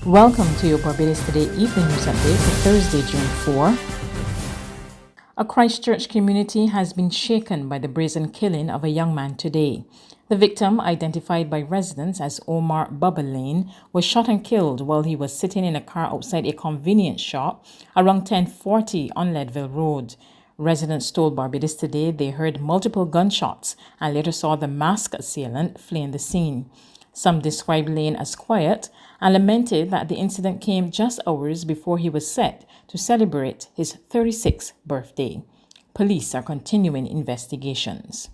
Welcome to your Barbados Today Evening News Update for Thursday, June 4. A Christchurch community has been shaken by the brazen killing of a young man today. The victim, identified by residents as Omar Lane, was shot and killed while he was sitting in a car outside a convenience shop around 10:40 on Leadville Road. Residents told Barbados Today they heard multiple gunshots and later saw the masked assailant fleeing the scene. Some described Lane as quiet and lamented that the incident came just hours before he was set to celebrate his 36th birthday. Police are continuing investigations.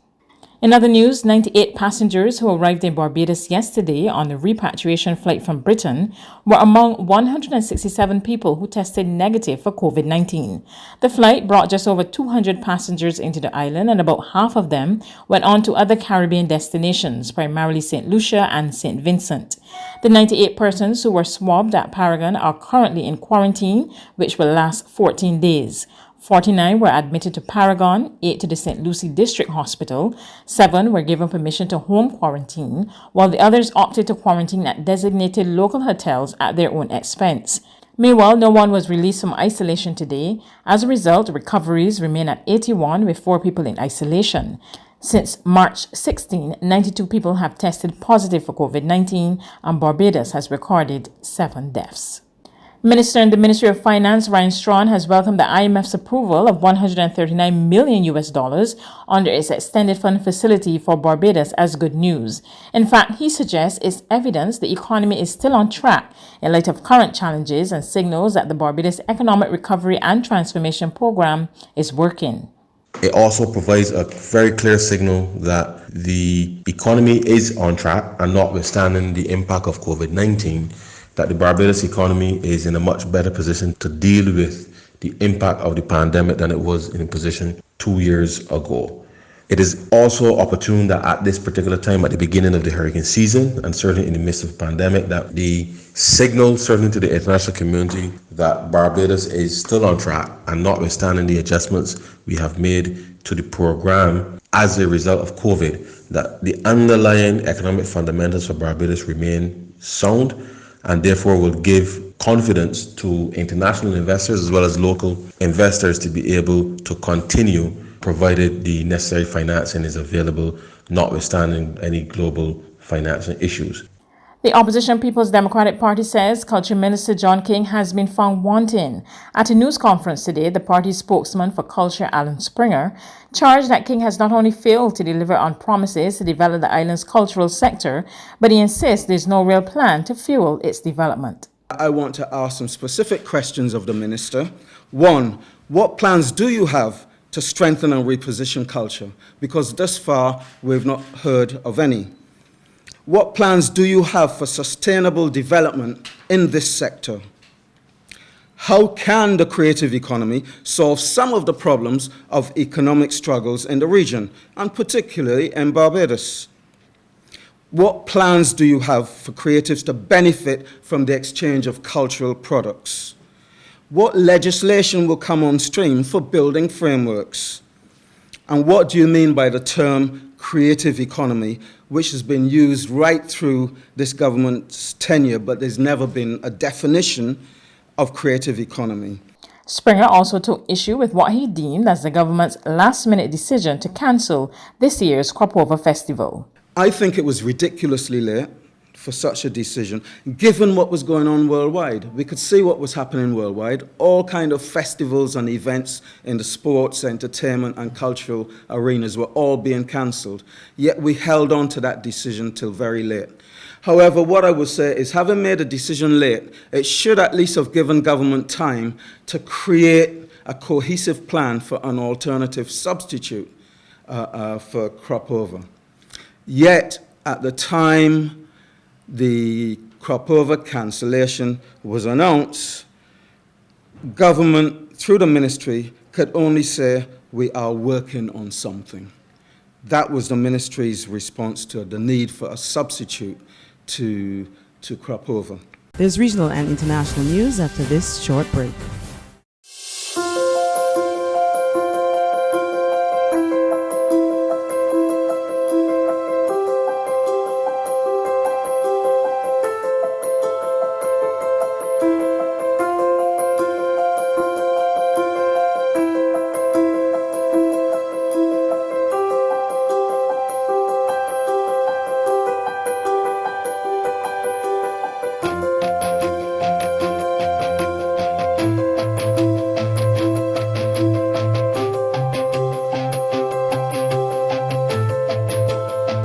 In other news, 98 passengers who arrived in Barbados yesterday on a repatriation flight from Britain were among 167 people who tested negative for COVID-19. The flight brought just over 200 passengers into the island, and about half of them went on to other Caribbean destinations, primarily St. Lucia and St. Vincent. The 98 persons who were swabbed at Paragon are currently in quarantine, which will last 14 days. 49 were admitted to Paragon, 8 to the St. Lucie District Hospital, 7 were given permission to home quarantine, while the others opted to quarantine at designated local hotels at their own expense. Meanwhile, no one was released from isolation today. As a result, recoveries remain at 81 with 4 people in isolation. Since March 16, 92 people have tested positive for COVID-19 and Barbados has recorded 7 deaths. Minister in the Ministry of Finance, Ryan STRAUGHN, has welcomed the IMF's approval of $139 million under its extended fund facility for Barbados as good news. In fact, he suggests it's evidence the economy is still on track in light of current challenges and signals that the Barbados Economic Recovery and Transformation Program is working. It also provides a very clear signal that the economy is on track, and notwithstanding the impact of COVID-19, that the Barbados economy is in a much better position to deal with the impact of the pandemic than it was in a position 2 years ago. It is also opportune that at this particular time, at the beginning of the hurricane season, and certainly in the midst of the pandemic, that the signal certainly to the international community that Barbados is still on track, and notwithstanding the adjustments we have made to the program as a result of COVID, that the underlying economic fundamentals for Barbados remain sound, and therefore will give confidence to international investors as well as local investors to be able to continue, provided the necessary financing is available, notwithstanding any global financial issues. The opposition People's Democratic Party says Culture Minister John King has been found wanting. At a news conference today, the party's spokesman for Culture, Alan Springer, charged that King has not only failed to deliver on promises to develop the island's cultural sector, but he insists there's no real plan to fuel its development. I want to ask some specific questions of the Minister. 1, what plans do you have to strengthen and reposition culture? Because thus far, we've not heard of any. What plans do you have for sustainable development in this sector? How can the creative economy solve some of the problems of economic struggles in the region, and particularly in Barbados? What plans do you have for creatives to benefit from the exchange of cultural products? What legislation will come on stream for building frameworks? And what do you mean by the term creative economy, which has been used right through this government's tenure, but there's never been a definition of creative economy? Springer also took issue with what he deemed as the government's last-minute decision to cancel this year's Crop Over Festival. I think it was ridiculously late for such a decision, given what was going on worldwide. We could see what was happening worldwide. All kind of festivals and events in the sports, entertainment and cultural arenas were all being cancelled. Yet we held on to that decision till very late. However, what I would say is, having made a decision late, it should at least have given government time to create a cohesive plan for an alternative substitute for Crop Over. Yet, at the time the Crop Over cancellation was announced, government, through the ministry, could only say, we are working on something. That was the ministry's response to the need for a substitute to Crop Over. There's regional and international news after this short break.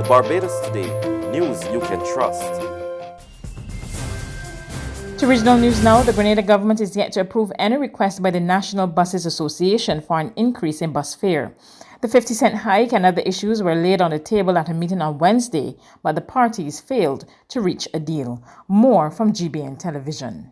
Barbados Today, news you can trust. To regional news now, the Grenada government is yet to approve any request by the National Buses Association for an increase in bus fare. The 50-cent hike and other issues were laid on the table at a meeting on Wednesday, but the parties failed to reach a deal. More from GBN Television.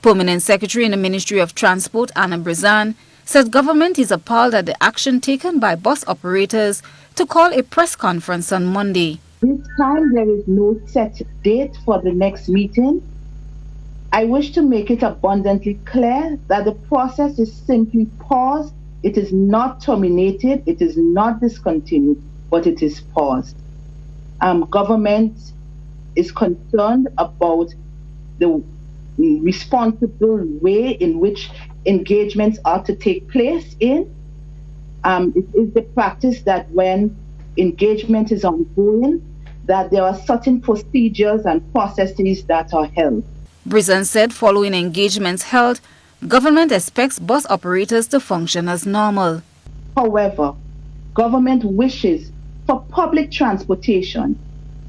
Permanent Secretary in the Ministry of Transport, Anna Brazen, said government is appalled at the action taken by bus operators to call a press conference on Monday. This time there is no set date for the next meeting. I wish to make it abundantly clear that the process is simply paused. It is not terminated, it is not discontinued, but it is paused. Government is concerned about the responsible way in which engagements are to take place in. It is the practice that when engagement is ongoing, that there are certain procedures and processes that are held. Brazen said following engagements held, government expects bus operators to function as normal. However, government wishes for public transportation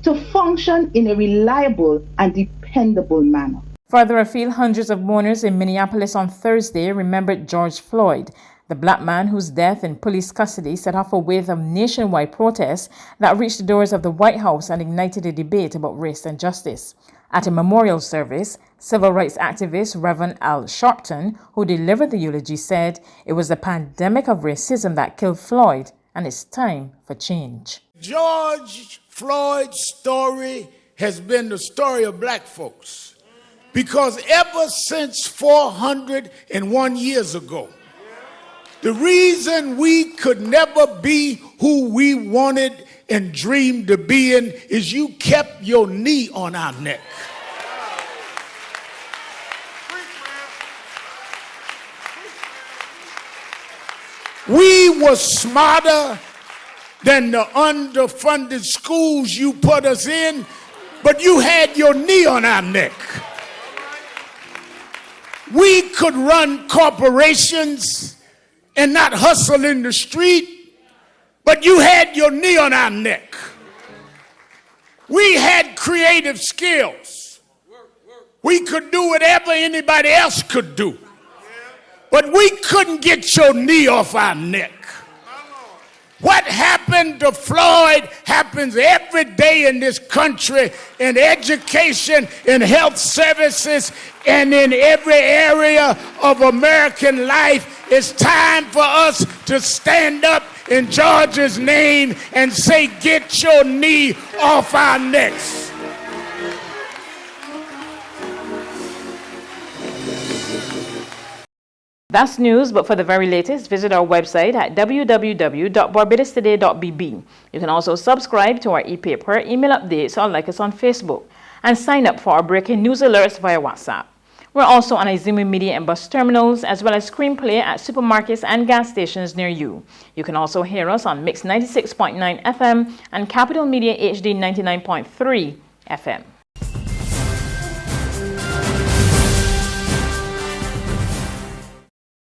to function in a reliable and dependable manner. Further afield, hundreds of mourners in Minneapolis on Thursday remembered George Floyd, the black man whose death in police custody set off a wave of nationwide protests that reached the doors of the White House and ignited a debate about race and justice. At a memorial service, civil rights activist Reverend Al Sharpton, who delivered the eulogy, said it was the pandemic of racism that killed Floyd, and it's time for change. George Floyd's story has been the story of black folks, because ever since 401 years ago, the reason we could never be who we wanted and dreamed to be in is you kept your knee on our neck. We were smarter than the underfunded schools you put us in, but you had your knee on our neck. We could run corporations and not hustle in the street, but you had your knee on our neck. We had creative skills. We could do whatever anybody else could do, but we couldn't get your knee off our neck. What happened to Floyd happens every day in this country, in education, in health services, and in every area of American life. It's time for us to stand up in George's name and say, get your knee off our necks. That's news, but for the very latest, visit our website at www.barbadostoday.bb. You can also subscribe to our e-paper, email updates, or like us on Facebook, and sign up for our breaking news alerts via WhatsApp. We're also on Izumi Media and bus terminals, as well as screenplay at supermarkets and gas stations near you. You can also hear us on Mix 96.9 FM and Capital Media HD 99.3 FM.